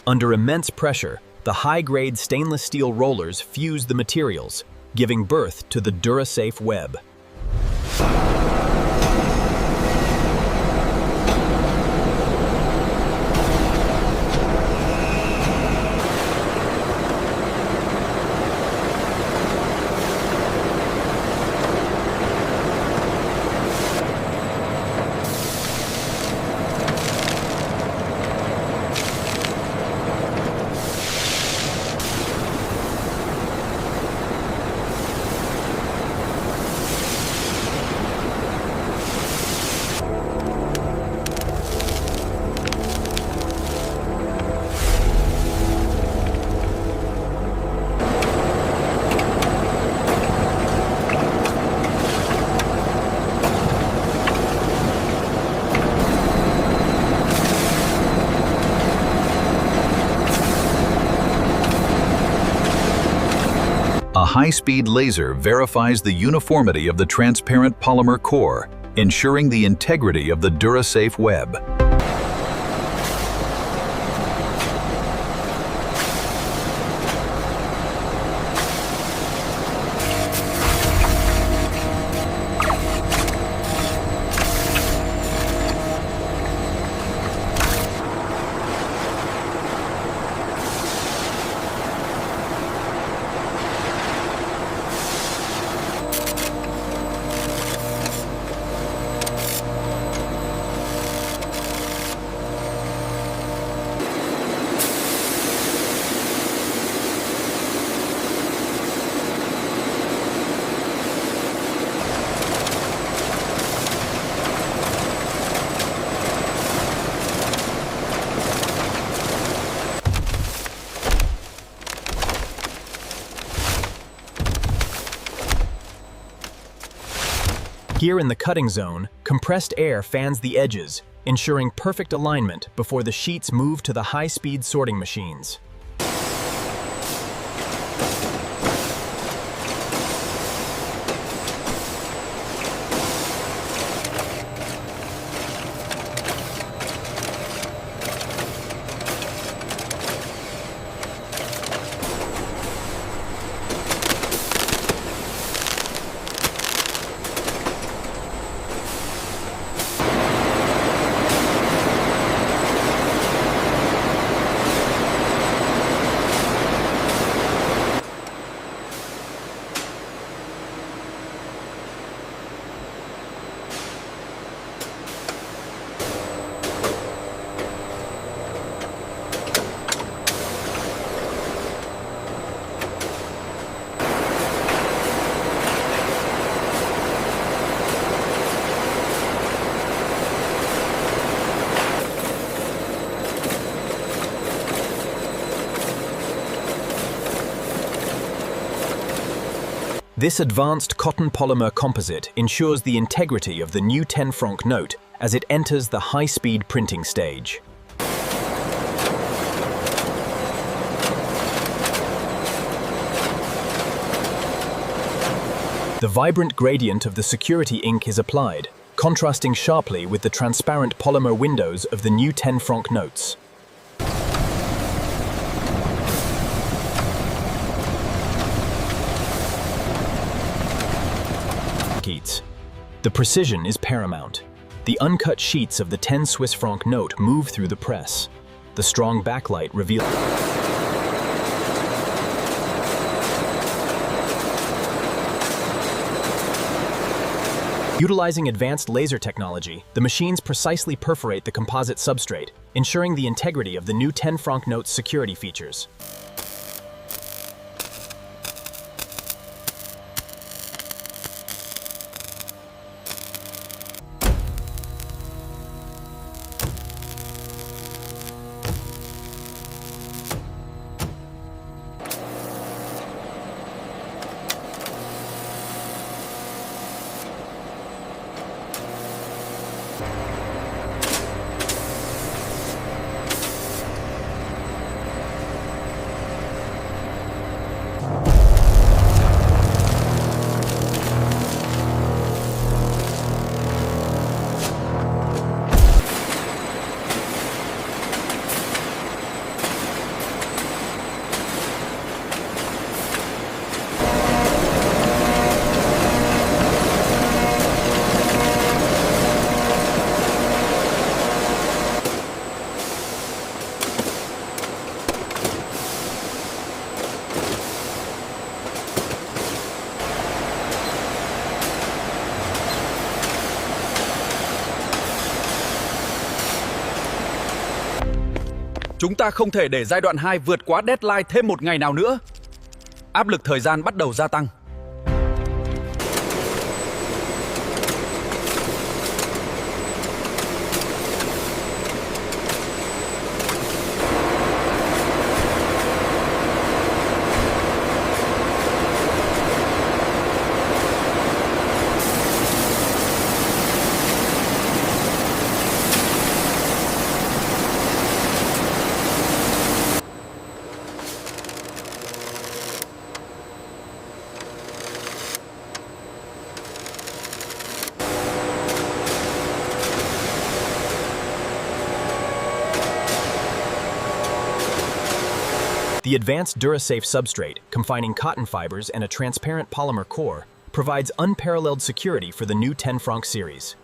Under immense pressure, the high-grade stainless steel rollers fuse the materials, giving birth to the Durasafe web. A high-speed laser verifies the uniformity of the transparent polymer core, ensuring the integrity of the Durasafe web. Here in the cutting zone, compressed air fans the edges, ensuring perfect alignment before the sheets move to the high-speed sorting machines. This advanced cotton polymer composite ensures the integrity of the new 10 franc note as it enters the high-speed printing stage. The vibrant gradient of the security ink is applied, contrasting sharply with the transparent polymer windows of the new 10 franc notes. The precision is paramount. The uncut sheets of the 10 Swiss franc note move through the press. The strong backlight reveals. Utilizing advanced laser technology, the machines precisely perforate the composite substrate, ensuring the integrity of the new 10 franc note's security features. Chúng ta không thể để giai đoạn 2 vượt quá deadline thêm một ngày nào nữa. Áp lực thời gian bắt đầu gia tăng. The advanced Durasafe substrate, confining cotton fibers and a transparent polymer core, provides unparalleled security for the new 10 franc series.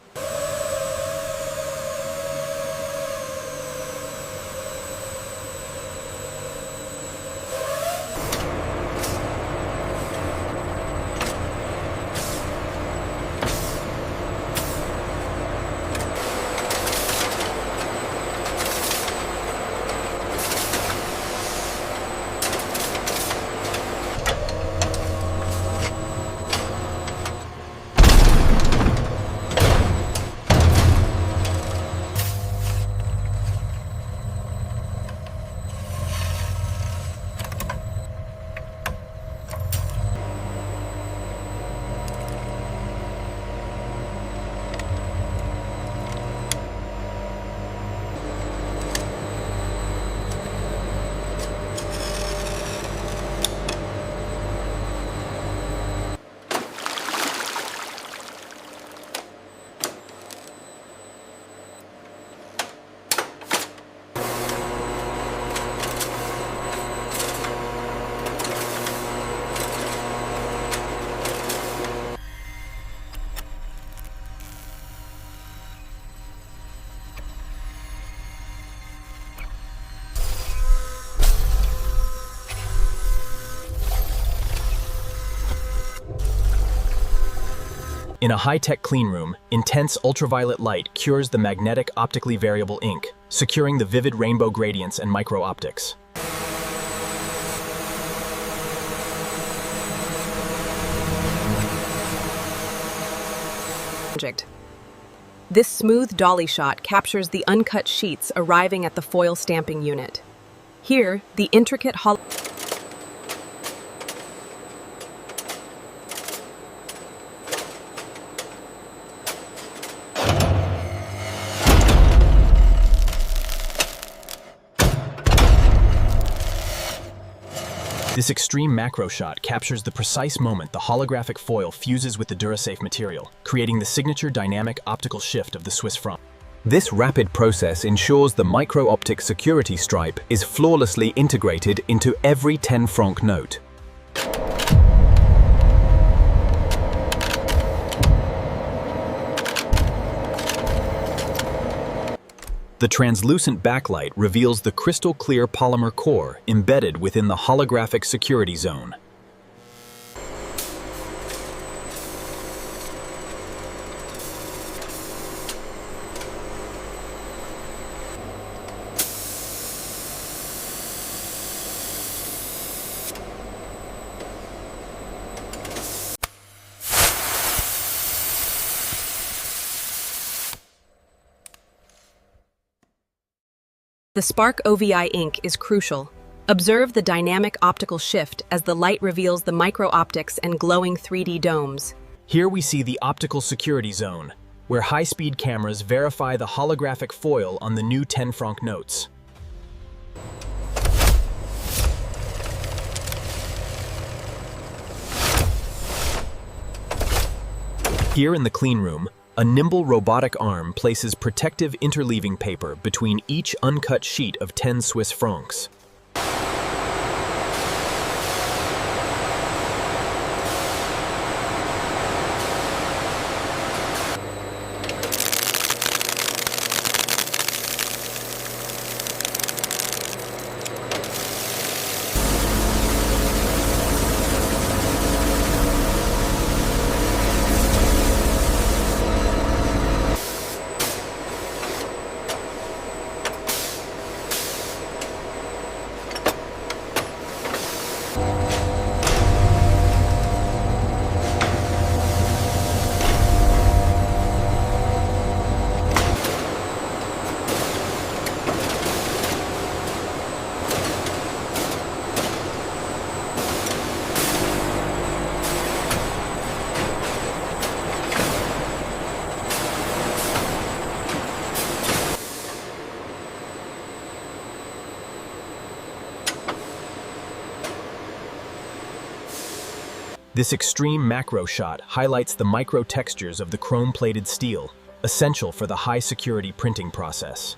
In a high-tech cleanroom, intense ultraviolet light cures the magnetic optically variable ink, securing the vivid rainbow gradients and micro-optics. This smooth dolly shot captures the uncut sheets arriving at the foil stamping unit. Here, the intricate This extreme macro shot captures the precise moment the holographic foil fuses with the Durasafe material, creating the signature dynamic optical shift of the Swiss Franc. This rapid process ensures the micro-optic security stripe is flawlessly integrated into every 10 franc note. The translucent backlight reveals the crystal-clear polymer core embedded within the holographic security zone. The Spark OVI ink is crucial. Observe the dynamic optical shift as the light reveals the micro-optics and glowing 3D domes. Here we see the optical security zone, where high-speed cameras verify the holographic foil on the new 10 franc notes. Here in the cleanroom, a nimble robotic arm places protective interleaving paper between each uncut sheet of 10 Swiss francs. This extreme macro shot highlights the micro textures of the chrome-plated steel, essential for the high-security printing process.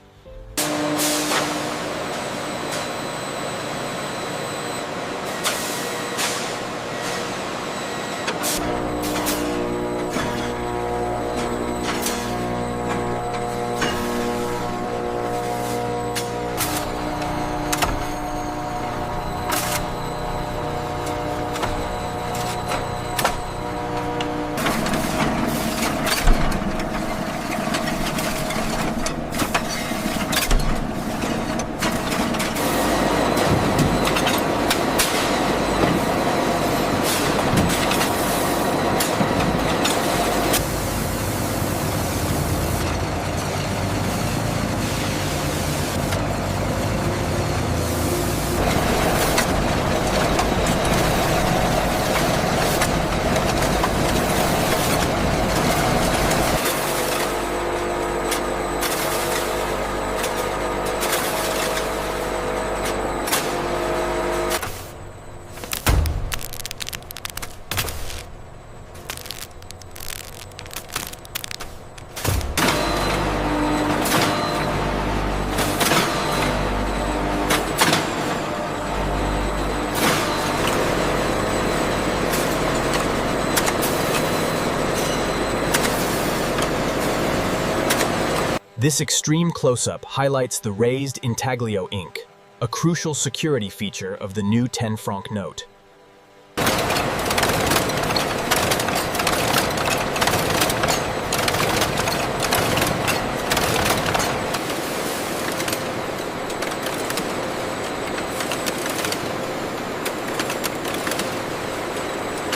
This extreme close-up highlights the raised Intaglio ink, a crucial security feature of the new 10-franc note.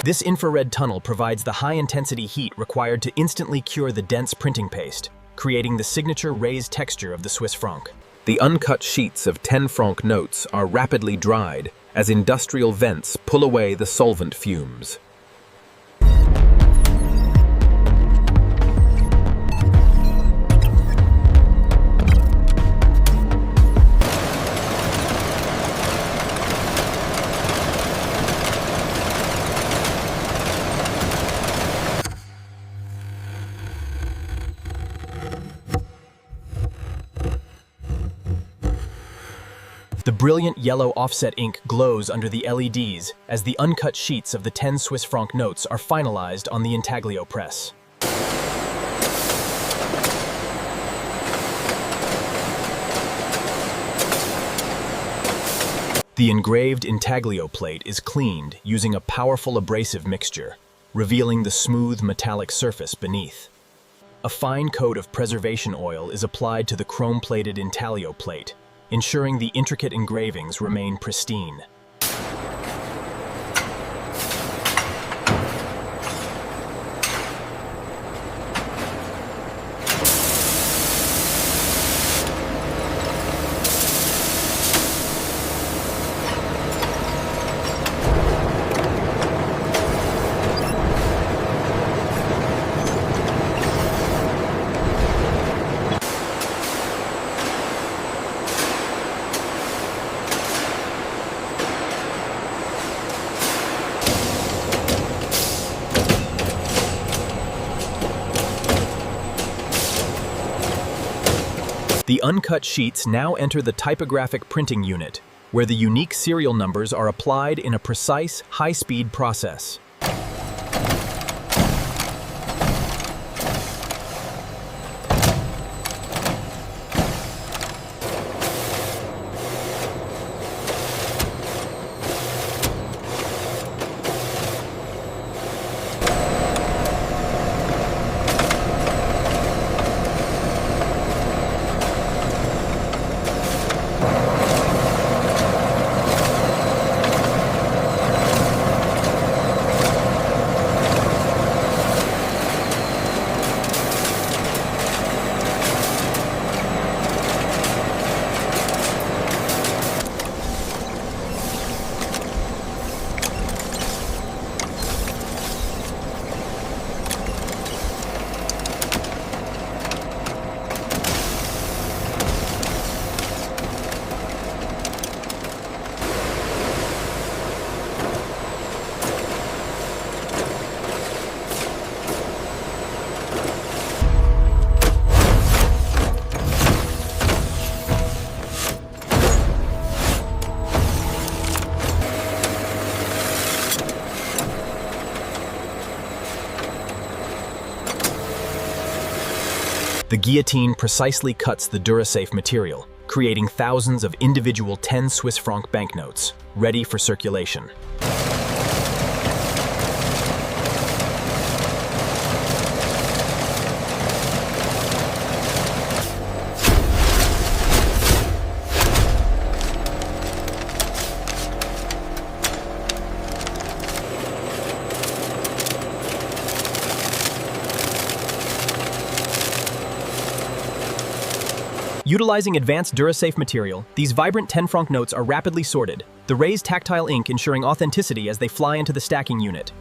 This infrared tunnel provides the high-intensity heat required to instantly cure the dense printing paste, creating the signature raised texture of the Swiss franc. The uncut sheets of 10-franc notes are rapidly dried as industrial vents pull away the solvent fumes. The brilliant yellow offset ink glows under the LEDs as the uncut sheets of the 10 Swiss franc notes are finalized on the Intaglio press. The engraved Intaglio plate is cleaned using a powerful abrasive mixture, revealing the smooth metallic surface beneath. A fine coat of preservation oil is applied to the chrome-plated Intaglio plate, ensuring the intricate engravings remain pristine. The uncut sheets now enter the typographic printing unit, where the unique serial numbers are applied in a precise, high-speed process. The guillotine precisely cuts the Durasafe material, creating thousands of individual 10 Swiss franc banknotes, ready for circulation. Utilizing advanced Durasafe material, these vibrant 10 franc notes are rapidly sorted, the raised tactile ink ensuring authenticity as they fly into the stacking unit.